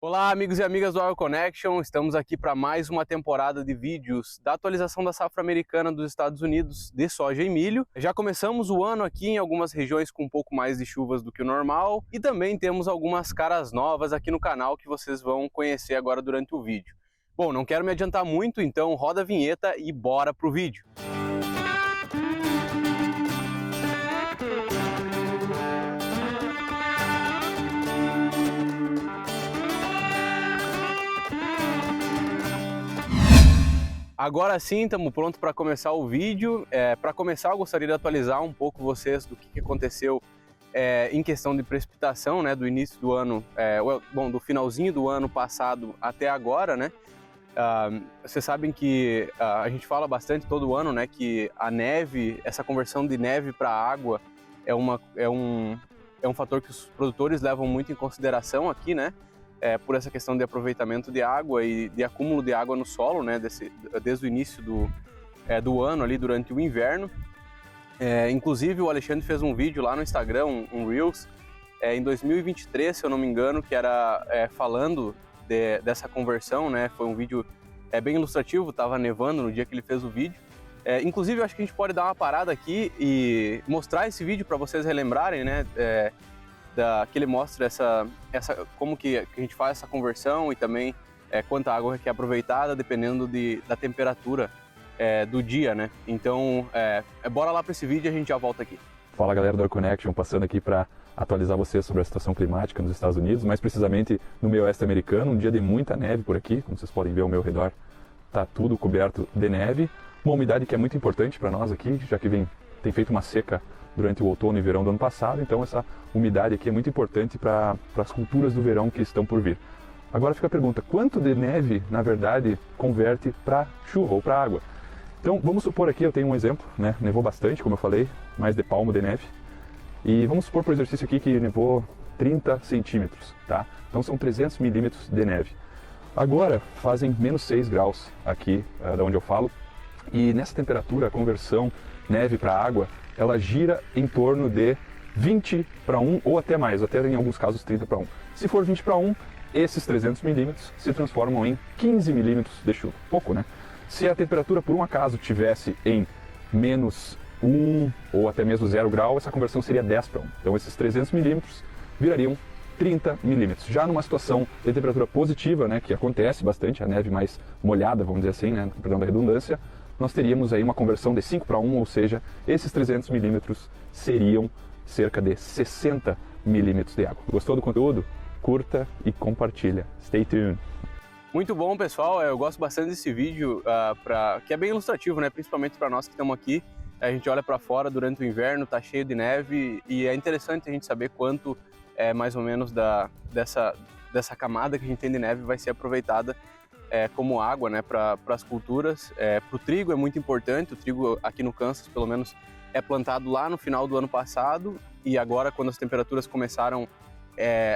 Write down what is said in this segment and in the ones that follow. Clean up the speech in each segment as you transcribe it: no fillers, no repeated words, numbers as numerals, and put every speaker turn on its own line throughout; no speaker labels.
Olá, amigos e amigas do Agro Connection, estamos aqui para mais uma temporada de vídeos da atualização da safra americana dos Estados Unidos de soja e milho. Já começamos o ano aqui em algumas regiões com um pouco mais de chuvas do que o normal e também temos algumas caras novas aqui no canal que vocês vão conhecer agora durante o vídeo. Bom, não quero me adiantar muito, então roda a vinheta e bora pro vídeo. Agora sim, estamos prontos para começar o vídeo. Para começar, eu gostaria de atualizar um pouco vocês do que aconteceu em questão de precipitação, né, do início do ano, do finalzinho do ano passado até agora, né? Vocês sabem que a gente fala bastante todo ano, né, que a neve, essa conversão de neve para água é um fator que os produtores levam muito em consideração aqui, né? Por essa questão de aproveitamento de água e de acúmulo de água no solo, né, desde o início do ano, ali durante o inverno. Inclusive o Alexandre fez um vídeo lá no Instagram, um Reels, em 2023, se eu não me engano, que era falando dessa conversão, né? Foi um vídeo bem ilustrativo, estava nevando no dia que ele fez o vídeo. Inclusive eu acho que a gente pode dar uma parada aqui e mostrar esse vídeo para vocês relembrarem, né? Que ele mostra como que a gente faz essa conversão e também quanta água que é aproveitada dependendo da temperatura do dia, né? Então, bora lá para esse vídeo e a gente já volta aqui.
Fala galera do Agro Connection, passando aqui para atualizar vocês sobre a situação climática nos Estados Unidos, mais precisamente no meio oeste americano. Um dia de muita neve por aqui, como vocês podem ver ao meu redor, tá tudo coberto de neve. Uma umidade que é muito importante para nós aqui, já que tem feito uma seca durante o outono e verão do ano passado, então essa umidade aqui é muito importante para as culturas do verão que estão por vir. Agora fica a pergunta, quanto de neve, na verdade, converte para chuva ou para água? Então vamos supor aqui, eu tenho um exemplo, né? Nevou bastante, como eu falei, mais de palmo de neve, e vamos supor por exercício aqui que nevou 30 centímetros, tá? Então são 300 milímetros de neve. Agora fazem menos 6 graus aqui da onde eu falo, e nessa temperatura, a conversão neve para água, ela gira em torno de 20 para 1 ou até mais, até em alguns casos 30 para 1. Se for 20 para 1, esses 300 milímetros se transformam em 15 milímetros de chuva. Pouco, né? Se a temperatura por um acaso tivesse em menos 1 ou até mesmo 0 grau, essa conversão seria 10 para 1. Então esses 300 milímetros virariam 30 milímetros. Já numa situação de temperatura positiva, né, que acontece bastante, a neve mais molhada, vamos dizer assim, né, perdão da redundância, nós teríamos aí uma conversão de 5 para 1, ou seja, esses 300 milímetros seriam cerca de 60 milímetros de água. Gostou do conteúdo? Curta e compartilha. Stay tuned!
Muito bom, pessoal. Eu gosto bastante desse vídeo, que é bem ilustrativo, né? Principalmente para nós que estamos aqui. A gente olha para fora durante o inverno, tá cheio de neve e é interessante a gente saber quanto mais ou menos dessa camada que a gente tem de neve vai ser aproveitada como água, né, para as culturas. Para o trigo é muito importante. O trigo aqui no Kansas, pelo menos, é plantado lá no final do ano passado e agora, quando as temperaturas começaram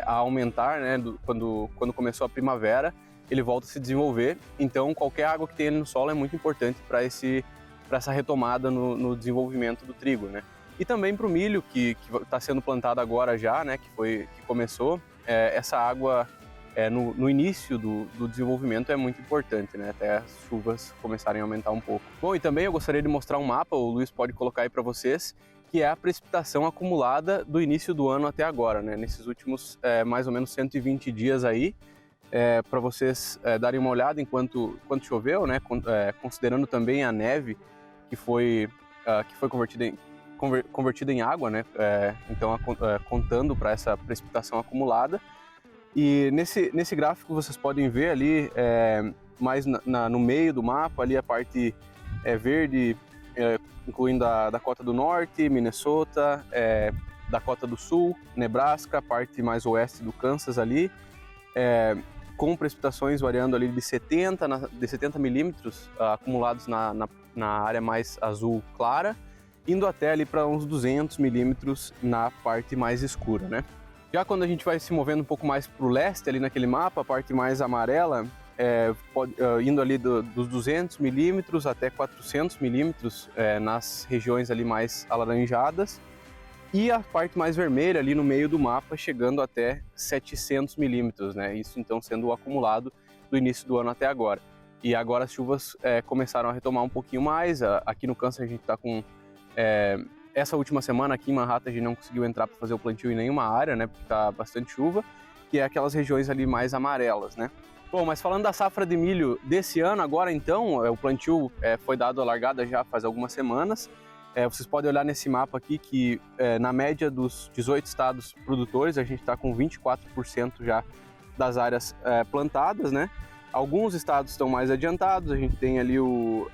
a aumentar, né, quando começou a primavera, ele volta a se desenvolver. Então, qualquer água que tem no solo é muito importante para essa retomada no desenvolvimento do trigo, né? E também para o milho, que está sendo plantado agora já, né, que começou, essa água no início do desenvolvimento é muito importante, né, até as chuvas começarem a aumentar um pouco. Bom, e também eu gostaria de mostrar um mapa, o Luiz pode colocar aí para vocês, que é a precipitação acumulada do início do ano até agora, né, nesses últimos mais ou menos 120 dias aí, para vocês darem uma olhada enquanto choveu, né, considerando também a neve que foi convertida em água, né, então contando para essa precipitação acumulada. E nesse gráfico vocês podem ver ali, mais no meio do mapa, ali a parte verde, incluindo a Dakota do Norte, Minnesota, Dakota do Sul, Nebraska, a parte mais oeste do Kansas ali, com precipitações variando ali de 70 milímetros acumulados na área mais azul clara, indo até ali para uns 200 milímetros na parte mais escura, né? Já quando a gente vai se movendo um pouco mais para o leste, ali naquele mapa, a parte mais amarela, indo ali dos 200 milímetros até 400 milímetros nas regiões ali mais alaranjadas. e a parte mais vermelha ali no meio do mapa chegando até 700 milímetros, né? Isso então sendo o acumulado do início do ano até agora. E agora as chuvas começaram a retomar um pouquinho mais. Aqui no Kansas a gente está com... essa última semana aqui em Manhattan a gente não conseguiu entrar para fazer o plantio em nenhuma área, né? Porque está bastante chuva, que é aquelas regiões ali mais amarelas, né? Bom, mas falando da safra de milho desse ano, agora então, o plantio foi dado a largada já faz algumas semanas. Vocês podem olhar nesse mapa aqui que na média dos 18 estados produtores a gente está com 24% já das áreas plantadas, né? Alguns estados estão mais adiantados, a gente tem ali o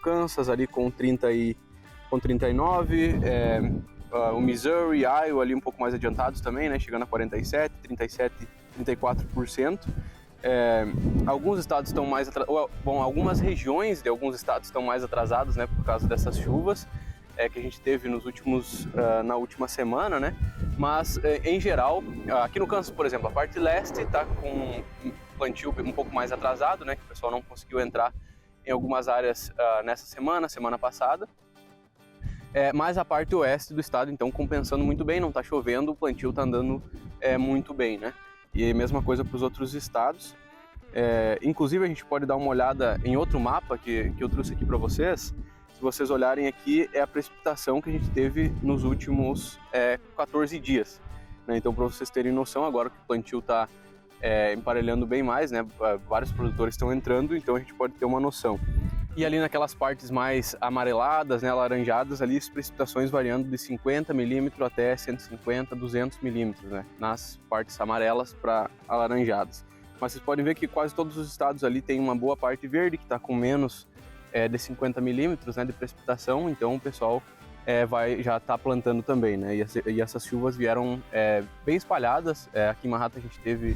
Kansas ali com 39, o Missouri, Iowa ali um pouco mais adiantados também, né? Chegando a 47, 37, 34%. Alguns estados estão mais atrasados, bom, algumas regiões de alguns estados estão mais atrasados, né, por causa dessas chuvas que a gente teve na última semana, né? Mas em geral, aqui no Kansas, por exemplo, a parte leste está com plantio um pouco mais atrasado, né? Que o pessoal não conseguiu entrar em algumas áreas nessa semana passada. Mas a parte oeste do estado, então, compensando muito bem, não está chovendo, o plantio está andando muito bem, né? E a mesma coisa para os outros estados. Inclusive a gente pode dar uma olhada em outro mapa que eu trouxe aqui para vocês. Se vocês olharem aqui, é a precipitação que a gente teve nos últimos 14 dias, né? Então, para vocês terem noção, agora que o plantio está emparelhando bem mais, né? Vários produtores estão entrando, então a gente pode ter uma noção. E ali naquelas partes mais amareladas, né, alaranjadas, ali as precipitações variando de 50 milímetros até 150, 200 milímetros, né, nas partes amarelas para alaranjadas. Mas vocês podem ver que quase todos os estados ali tem uma boa parte verde, que está com menos de 50 milímetros, né, de precipitação, então o pessoal já está plantando também, né, e essas chuvas vieram bem espalhadas. Aqui em Manhattan a gente teve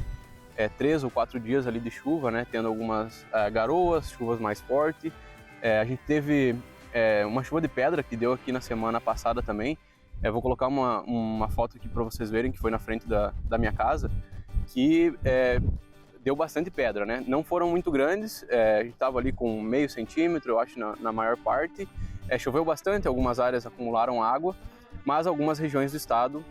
3 ou 4 dias ali de chuva, né, tendo algumas garoas, chuvas mais fortes. A gente teve uma chuva de pedra que deu aqui na semana passada também. Vou colocar uma foto aqui para vocês verem, que foi na frente da minha casa, que deu bastante pedra, né? Não foram muito grandes, a gente estava ali com meio centímetro, eu acho, na maior parte. Choveu bastante, algumas áreas acumularam água, mas algumas regiões do estado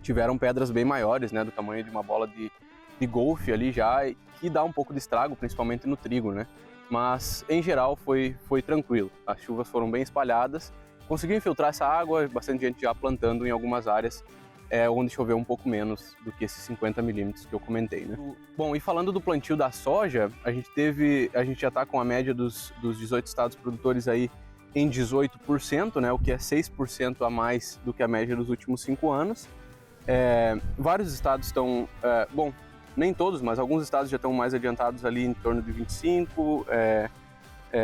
tiveram pedras bem maiores, né, do tamanho de uma bola de golfe ali já, que dá um pouco de estrago, principalmente no trigo, né? Mas em geral foi tranquilo, as chuvas foram bem espalhadas, conseguiu infiltrar essa água, bastante gente já plantando em algumas áreas onde choveu um pouco menos do que esses 50 milímetros que eu comentei, né? Bom, e falando do plantio da soja, a gente já está com a média dos 18 estados produtores aí em 18%, né, o que é 6% a mais do que a média dos últimos 5 anos. Vários estados estão, bom, nem todos, mas alguns estados já estão mais adiantados ali em torno de 25%,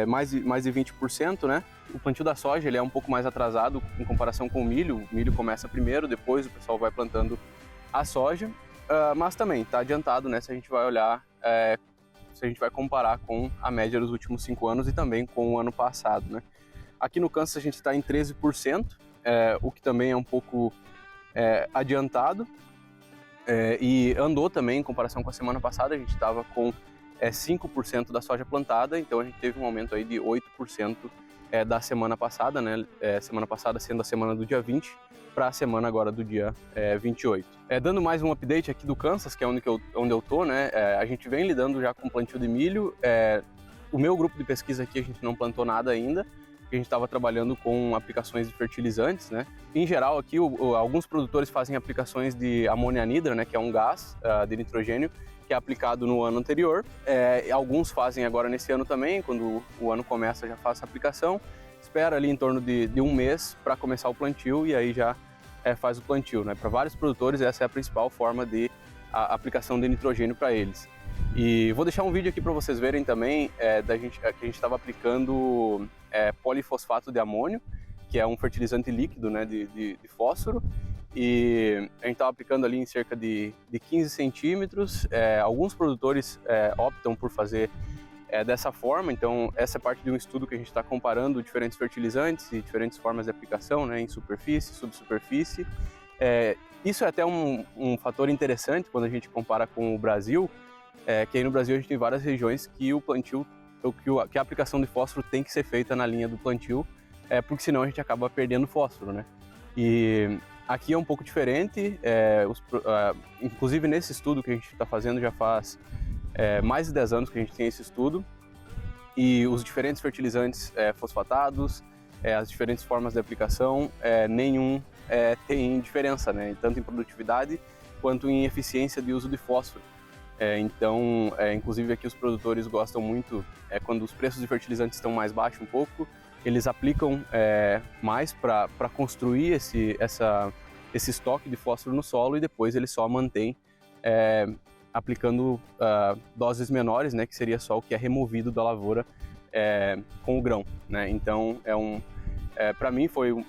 mais de 20%, né? O plantio da soja ele é um pouco mais atrasado em comparação com o milho começa primeiro, depois o pessoal vai plantando a soja, mas também está adiantado, né? Se a gente vai olhar, se a gente vai comparar com a média dos últimos 5 anos e também com o ano passado, né? Aqui no Kansas a gente está em 13%, o que também é um pouco adiantado. E andou também em comparação com a semana passada, a gente estava com 5% da soja plantada, então a gente teve um aumento aí de 8% da semana passada, né? Semana passada sendo a semana do dia 20 para a semana agora do dia 28. Dando mais um update aqui do Kansas, que é onde eu tô, né? A gente vem lidando já com plantio de milho. O meu grupo de pesquisa aqui a gente não plantou nada ainda, a gente estava trabalhando com aplicações de fertilizantes, né? Em geral aqui alguns produtores fazem aplicações de amônia anidra, né, que é um gás de nitrogênio que é aplicado no ano anterior. Alguns fazem agora nesse ano também, quando o ano começa já faz a aplicação, espera ali em torno de um mês para começar o plantio e aí já faz o plantio, né? Para vários produtores essa é a principal forma de aplicação de nitrogênio para eles. E vou deixar um vídeo aqui para vocês verem também que a gente estava aplicando polifosfato de amônio, que é um fertilizante líquido, né, de fósforo, e a gente estava aplicando ali em cerca de 15 centímetros. Alguns produtores optam por fazer dessa forma, então essa é parte de um estudo que a gente está comparando diferentes fertilizantes e diferentes formas de aplicação, né, em superfície, subsuperfície. Isso é até um fator interessante quando a gente compara com o Brasil, que aí no Brasil a gente tem várias regiões que o plantio, que a aplicação de fósforo tem que ser feita na linha do plantio, porque senão a gente acaba perdendo fósforo, né? E aqui é um pouco diferente, inclusive nesse estudo que a gente está fazendo já faz mais de 10 anos que a gente tem esse estudo, e os diferentes fertilizantes fosfatados, as diferentes formas de aplicação, nenhum tem diferença, né? Tanto em produtividade quanto em eficiência de uso de fósforo. Então, inclusive aqui os produtores gostam muito, quando os preços de fertilizantes estão mais baixos um pouco, eles aplicam mais para construir esse estoque de fósforo no solo, e depois eles só mantêm aplicando doses menores, né, que seria só o que é removido da lavoura com o grão, né? Então, para mim foi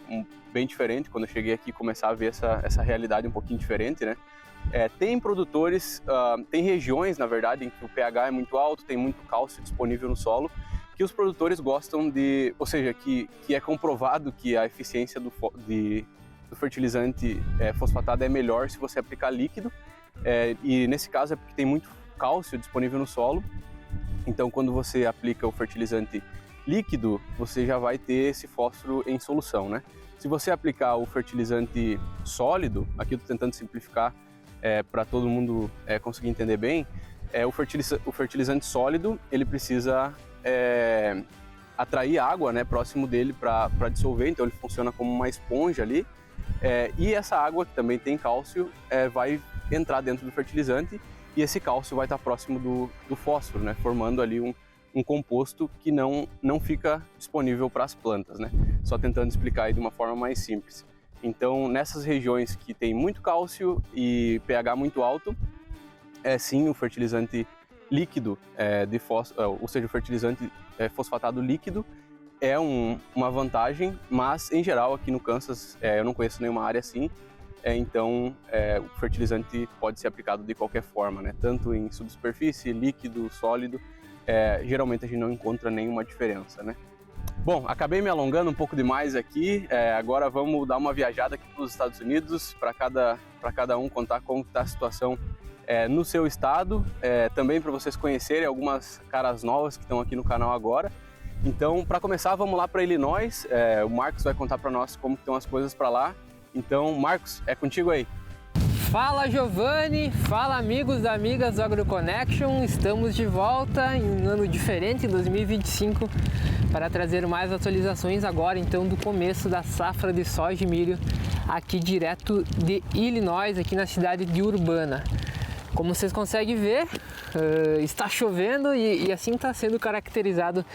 bem diferente quando eu cheguei aqui começar a ver essa realidade um pouquinho diferente, né? Tem produtores, tem regiões, na verdade, em que o pH é muito alto, tem muito cálcio disponível no solo, que os produtores gostam de, ou seja, que é comprovado que a eficiência do fertilizante fosfatado é melhor se você aplicar líquido, e nesse caso é porque tem muito cálcio disponível no solo. Então, quando você aplica o fertilizante líquido, você já vai ter esse fósforo em solução, né? Se você aplicar o fertilizante sólido, aqui eu estou tentando simplificar para todo mundo conseguir entender bem, o fertilizante sólido, ele precisa atrair água, né, próximo dele para dissolver, então ele funciona como uma esponja ali, e essa água, que também tem cálcio, vai entrar dentro do fertilizante, e esse cálcio vai estar próximo do fósforo, né, formando ali um composto que não fica disponível para as plantas, né? Só tentando explicar aí de uma forma mais simples. Então, nessas regiões que tem muito cálcio e pH muito alto, sim, o fertilizante líquido de fósforo, ou seja, o fertilizante fosfatado líquido é uma vantagem, mas em geral aqui no Kansas eu não conheço nenhuma área assim, então o fertilizante pode ser aplicado de qualquer forma, né? Tanto em subsuperfície, líquido, sólido, geralmente a gente não encontra nenhuma diferença, né? Bom, acabei me alongando um pouco demais aqui, agora vamos dar uma viajada aqui para os Estados Unidos, para cada um contar como está a situação no seu estado, também para vocês conhecerem algumas caras novas que estão aqui no canal agora. Então, para começar, vamos lá para Illinois, o Marcos vai contar para nós como estão as coisas para lá. Então, Marcos, é contigo aí.
Fala Giovanni, fala amigos e amigas do AgroConnection, estamos de volta em um ano diferente, 2025, para trazer mais atualizações agora então do começo da safra de soja e milho aqui direto de Illinois, aqui na cidade de Urbana. Como vocês conseguem ver, está chovendo e assim está sendo caracterizado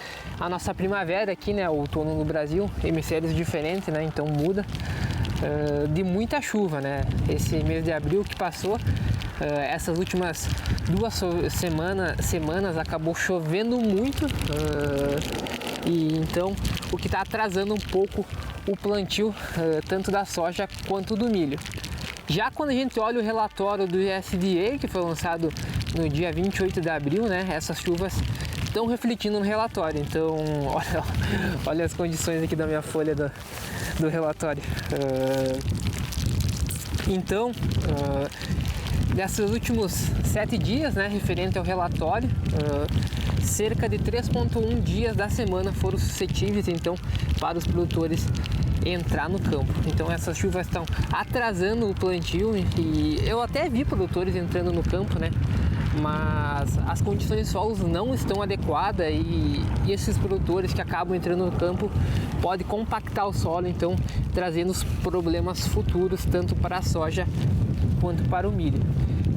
a nossa primavera aqui, né, o outono no Brasil, hemisférios diferentes, né, então muda. De muita chuva, né? Esse mês de abril que passou, essas últimas 2 semanas acabou chovendo muito, e então o que está atrasando um pouco o plantio tanto da soja quanto do milho. Já quando a gente olha o relatório do USDA, que foi lançado no dia 28 de abril, né? Essas chuvas estão refletindo no relatório, então olha as condições aqui da minha folha do relatório. Então, nesses últimos 7 dias, né, referente ao relatório, cerca de 3,1 dias da semana foram suscetíveis então para os produtores entrar no campo. Então essas chuvas estão atrasando o plantio e eu até vi produtores entrando no campo, né? Mas as condições de solos não estão adequadas e esses produtores que acabam entrando no campo podem compactar o solo, então trazendo os problemas futuros tanto para a soja quanto para o milho.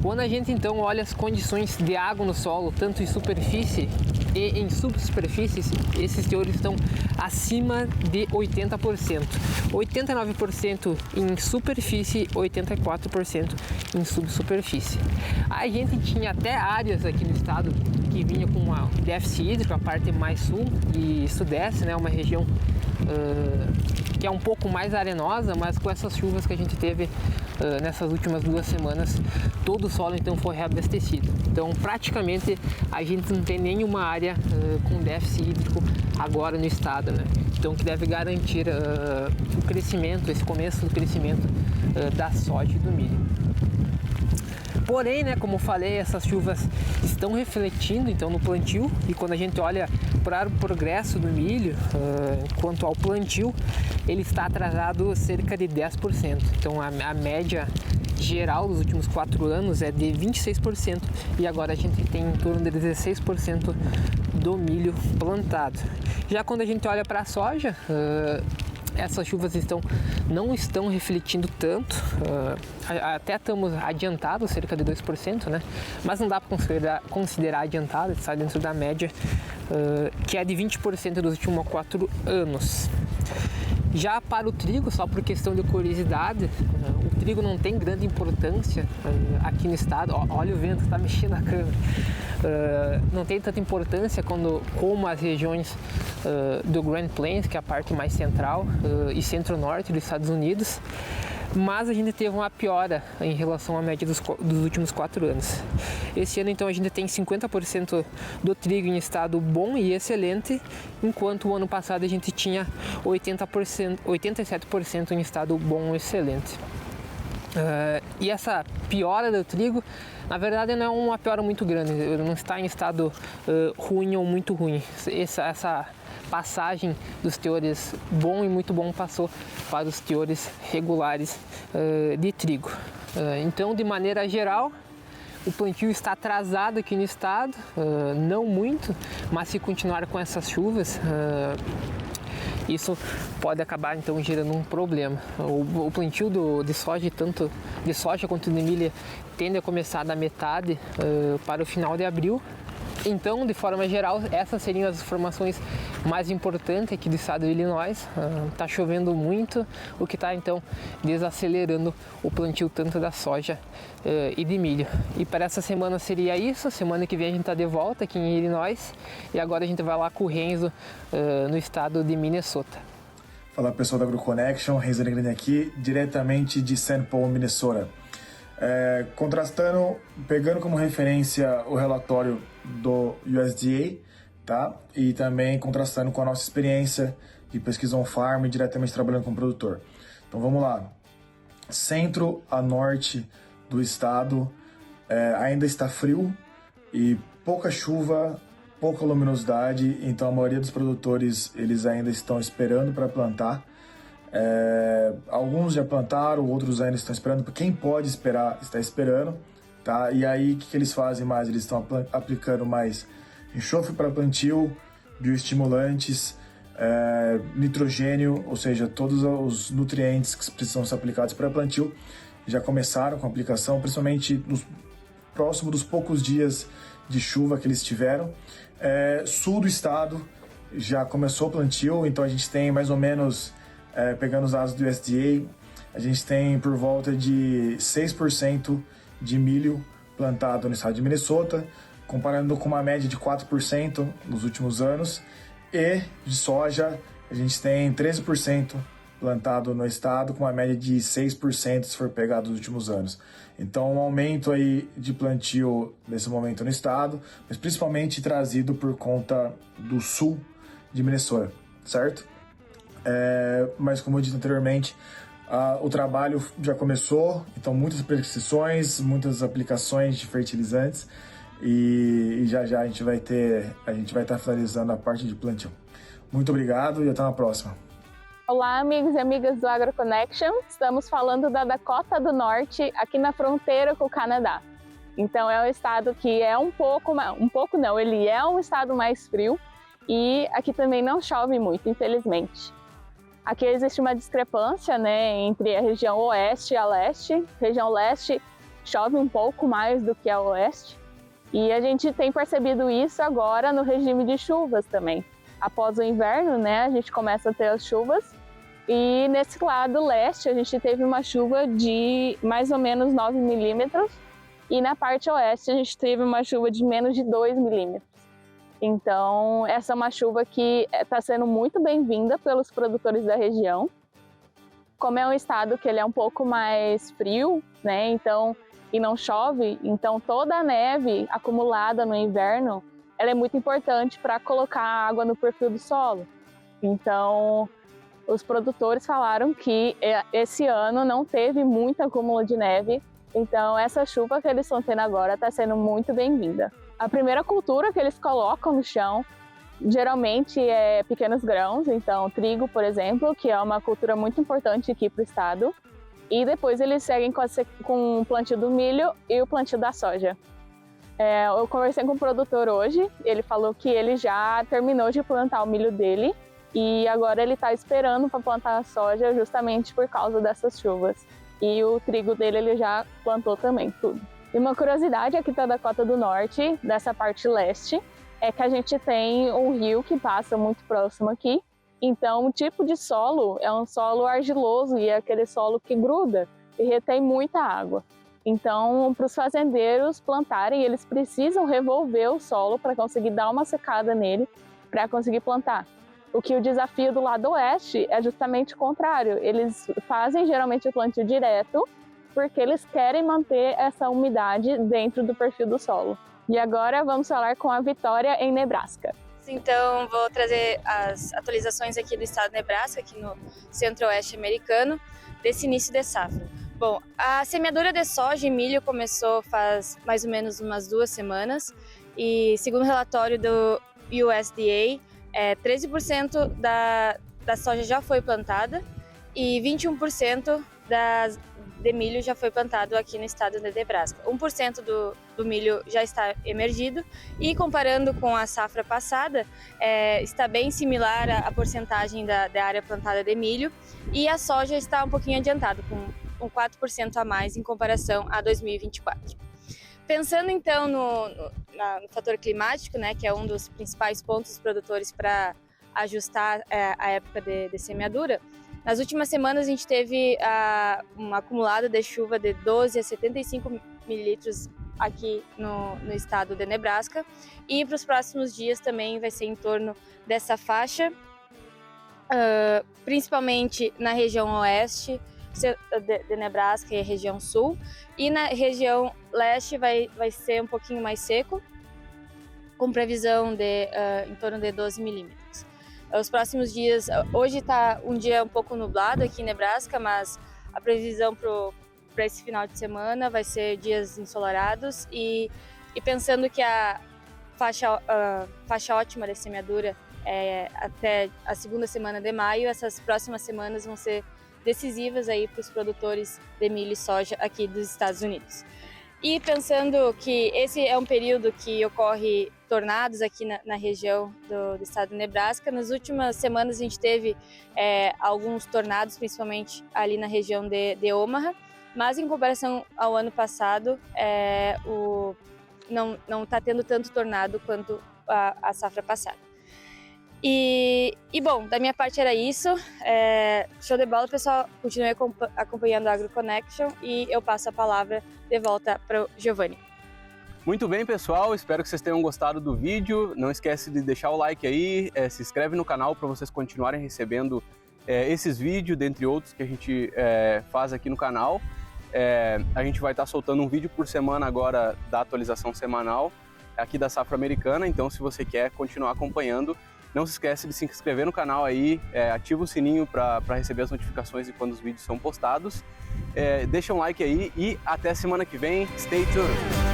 Quando a gente então olha as condições de água no solo, tanto em superfície e em subsuperfície, esses teores estão acima de 80%. 89% em superfície, 84% em subsuperfície. A gente tinha até áreas aqui no estado que vinha com uma déficit hídrico, a parte mais sul e sudeste, né, uma região que é um pouco mais arenosa, mas com essas chuvas que a gente teve nessas últimas 2 semanas, todo o solo então foi reabastecido. Então praticamente a gente não tem nenhuma área com déficit hídrico agora no estado, né? Então que deve garantir o crescimento, esse começo do crescimento da soja e do milho. Porém, né, como eu falei, essas chuvas estão refletindo então no plantio, e quando a gente olha para o progresso do milho quanto ao plantio, ele está atrasado cerca de 10%. Então a média geral dos últimos 4 anos é de 26% e agora a gente tem em torno de 16% do milho plantado. Já quando a gente olha para a soja, essas chuvas não estão refletindo tanto, até estamos adiantados cerca de 2%, né? Mas não dá para considerar adiantado, está dentro da média, que é de 20% dos últimos 4 anos. Já para o trigo, só por questão de curiosidade, o trigo não tem grande importância aqui no estado. Olha o vento, está mexendo a câmera. Não tem tanta importância como as regiões do Grand Plains, que é a parte mais central e centro-norte dos Estados Unidos, mas a gente teve uma piora em relação à média dos últimos 4 anos. Esse ano, então, a gente tem 50% do trigo em estado bom e excelente, enquanto o ano passado a gente tinha 87% em estado bom ou excelente. E essa piora do trigo, na verdade, não é uma piora muito grande, não está em estado ruim ou muito ruim. Essa passagem dos teores bom e muito bom passou para os teores regulares de trigo. Então, de maneira geral, o plantio está atrasado aqui no estado, não muito, mas se continuar com essas chuvas, isso pode acabar então gerando um problema. O plantio de soja, tanto de soja quanto de milho, tende a começar da metade para o final de abril. Então, de forma geral, essas seriam as informações mais importantes aqui do estado de Illinois. Está chovendo muito, o que está então desacelerando o plantio tanto da soja e de milho. E para essa semana seria isso. Semana que vem a gente está de volta aqui em Illinois e agora a gente vai lá com o Renzo no estado de Minnesota.
Fala pessoal da AgroConnection, Renzo Negrini aqui, diretamente de St. Paul, Minnesota. Contrastando, pegando como referência o relatório do USDA, tá? E também contrastando com a nossa experiência de pesquisa on-farm, diretamente trabalhando com o produtor. Então vamos lá. Centro a norte do estado ainda está frio e pouca chuva, pouca luminosidade, então a maioria dos produtores eles ainda estão esperando para plantar. Alguns já plantaram, outros ainda estão esperando. Quem pode esperar, está esperando, tá? E aí, o que eles fazem mais? Eles estão aplicando mais enxofre para plantio, bioestimulantes, nitrogênio, ou seja, todos os nutrientes que precisam ser aplicados para plantio. Já começaram com a aplicação, principalmente próximo dos poucos dias de chuva que eles tiveram. Sul do estado já começou o plantio, então a gente tem mais ou menos... pegando os dados do USDA, a gente tem por volta de 6% de milho plantado no estado de Minnesota, comparando com uma média de 4% nos últimos anos, e de soja a gente tem 13% plantado no estado, com uma média de 6% se for pegar dos últimos anos. Então, um aumento aí de plantio nesse momento no estado, mas principalmente trazido por conta do sul de Minnesota, certo? Mas como eu disse anteriormente, o trabalho já começou, então muitas prescrições, muitas aplicações de fertilizantes e já a gente vai estar finalizando a parte de plantio. Muito obrigado e até a próxima.
Olá, amigos e amigas do AgroConnection. Estamos falando da Dakota do Norte, aqui na fronteira com o Canadá. Então é um estado que é ele é um estado mais frio e aqui também não chove muito, infelizmente. Aqui existe uma discrepância, né, entre a região oeste e a leste. A região leste chove um pouco mais do que a oeste. E a gente tem percebido isso agora no regime de chuvas também. Após o inverno, né, a gente começa a ter as chuvas. E nesse lado leste a gente teve uma chuva de mais ou menos 9 milímetros. E na parte oeste a gente teve uma chuva de menos de 2 milímetros. Então, essa é uma chuva que está sendo muito bem-vinda pelos produtores da região. Como é um estado que ele é um pouco mais frio, né, então, e não chove, então toda a neve acumulada no inverno, ela é muito importante para colocar água no perfil do solo. Então, os produtores falaram que esse ano não teve muito acúmulo de neve, então essa chuva que eles estão tendo agora está sendo muito bem-vinda. A primeira cultura que eles colocam no chão geralmente é pequenos grãos, então trigo, por exemplo, que é uma cultura muito importante aqui para o estado. E depois eles seguem com o plantio do milho e o plantio da soja. Eu conversei com o produtor hoje, ele falou que ele já terminou de plantar o milho dele e agora ele está esperando para plantar a soja justamente por causa dessas chuvas. E o trigo dele ele já plantou também, tudo. E uma curiosidade aqui da Dakota do Norte, dessa parte leste, é que a gente tem um rio que passa muito próximo aqui. Então, o tipo de solo é um solo argiloso e é aquele solo que gruda e retém muita água. Então, para os fazendeiros plantarem, eles precisam revolver o solo para conseguir dar uma secada nele, para conseguir plantar. O que o desafio do lado oeste é justamente o contrário. Eles fazem geralmente o plantio direto, porque eles querem manter essa umidade dentro do perfil do solo. E agora vamos falar com a Vitória em Nebraska.
Então, vou trazer as atualizações aqui do estado de Nebraska, aqui no centro-oeste americano, desse início de safra. Bom, a semeadura de soja e milho começou faz mais ou menos umas 2 semanas e, segundo o relatório do USDA, 13% da soja já foi plantada e 21% de milho já foi plantado aqui no estado de Nebraska. 1% do milho já está emergido e, comparando com a safra passada, está bem similar a porcentagem da área plantada de milho, e a soja está um pouquinho adiantada, com 4% a mais em comparação a 2024. Pensando então no fator climático, né, que é um dos principais pontos dos produtores para ajustar a época de semeadura, nas últimas semanas a gente teve uma acumulada de chuva de 12 a 75 mililitros aqui no estado de Nebraska, e para os próximos dias também vai ser em torno dessa faixa, principalmente na região oeste de Nebraska e região sul, e na região leste vai ser um pouquinho mais seco, com previsão de em torno de 12 milímetros. Os próximos dias, hoje está um dia um pouco nublado aqui em Nebraska, mas a previsão para esse final de semana vai ser dias ensolarados, e pensando que a faixa ótima de semeadura é até a segunda semana de maio, essas próximas semanas vão ser decisivas aí para os produtores de milho e soja aqui dos Estados Unidos. E pensando que esse é um período que ocorre tornados aqui na região do estado de Nebraska, nas últimas semanas a gente teve alguns tornados, principalmente ali na região de Omaha, mas em comparação ao ano passado, não está tendo tanto tornado quanto a safra passada. E bom, da minha parte era isso. Show de bola, pessoal. Continue acompanhando a AgroConnection e eu passo a palavra de volta para o Giovanni.
Muito bem, pessoal, espero que vocês tenham gostado do vídeo. Não esquece de deixar o like aí, se inscreve no canal para vocês continuarem recebendo esses vídeos, dentre outros que a gente faz aqui no canal. A gente vai estar soltando um vídeo por semana agora da atualização semanal aqui da safra americana, então se você quer continuar acompanhando, não se esquece de se inscrever no canal aí, ativa o sininho para receber as notificações de quando os vídeos são postados. Deixa um like aí e até semana que vem. Stay tuned!